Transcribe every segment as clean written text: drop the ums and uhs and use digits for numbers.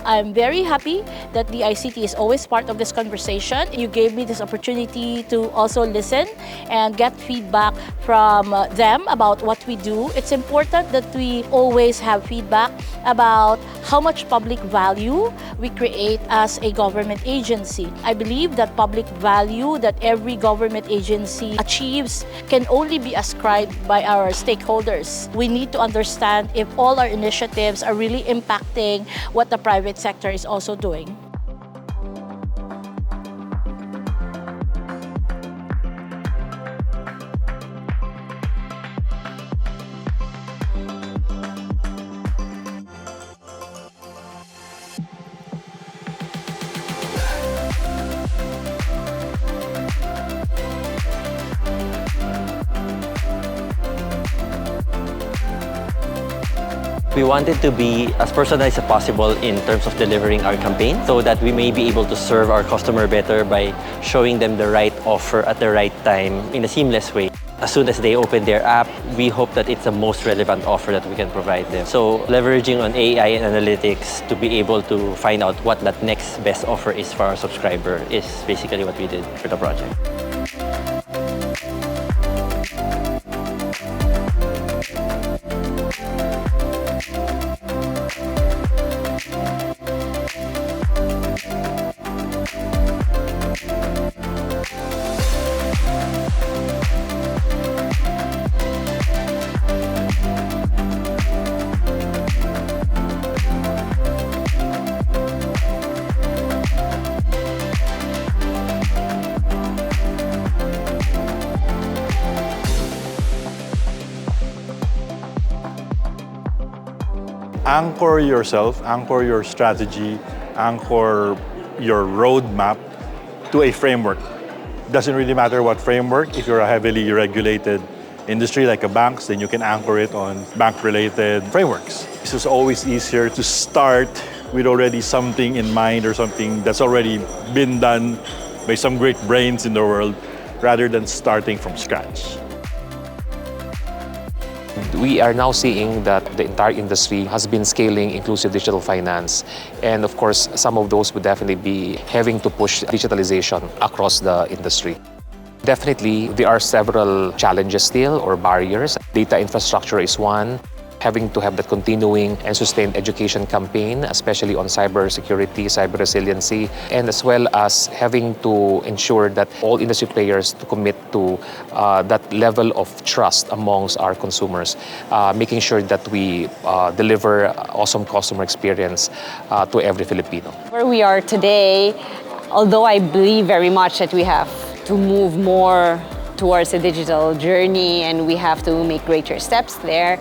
I'm very happy that the ICT is always part of this conversation. You gave me this opportunity to also listen and get feedback from them about what we do. It's important that we always have feedback about how much public value we create as a government agency. I believe that public value that every government agency achieves can only be ascribed by our stakeholders. We need to understand if all our initiatives are really impacting what the private sector is also doing. We wanted to be as personalized as possible in terms of delivering our campaign so that we may be able to serve our customer better by showing them the right offer at the right time in a seamless way. As soon as they open their app, we hope that it's the most relevant offer that we can provide them. So leveraging on AI and analytics to be able to find out what that next best offer is for our subscriber is basically what we did for the project. Anchor yourself, anchor your strategy, anchor your roadmap to a framework. Doesn't really matter what framework. If you're a heavily regulated industry like a banks, then you can anchor it on bank-related frameworks. This is always easier to start with already something in mind or something that's already been done by some great brains in the world rather than starting from scratch. We are now seeing that the entire industry has been scaling inclusive digital finance. And of course, some of those would definitely be having to push digitalization across the industry. Definitely, there are several challenges still or barriers. Data infrastructure is one. Having to have that continuing and sustained education campaign, especially on cybersecurity, cyber resiliency, and as well as having to ensure that all industry players to commit to that level of trust amongst our consumers, making sure that we deliver awesome customer experience to every Filipino. Where we are today, although I believe very much that we have to move more towards a digital journey and we have to make greater steps there,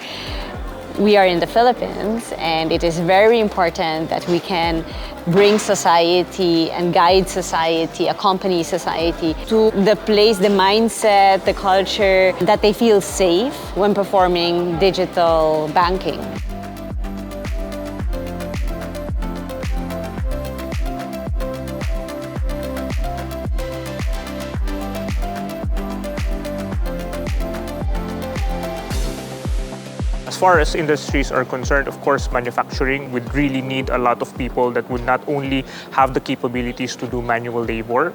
we are in the Philippines, and it is very important that we can bring society and guide society, accompany society to the place, the mindset, the culture that they feel safe when performing digital banking. As far as industries are concerned, of course, manufacturing would really need a lot of people that would not only have the capabilities to do manual labor,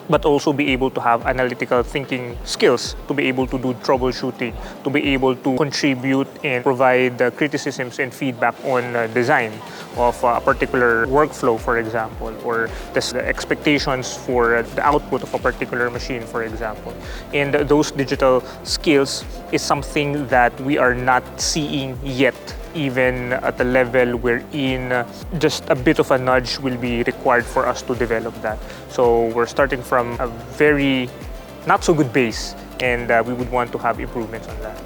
but also be able to have analytical thinking skills, to be able to do troubleshooting, to be able to contribute and provide criticisms and feedback on design of a particular workflow, for example, or the expectations for the output of a particular machine, for example. And those digital skills is something that we are not seeing yet, even at the level wherein just a bit of a nudge will be required for us to develop that. So we're starting from a very not so good base, and we would want to have improvements on that.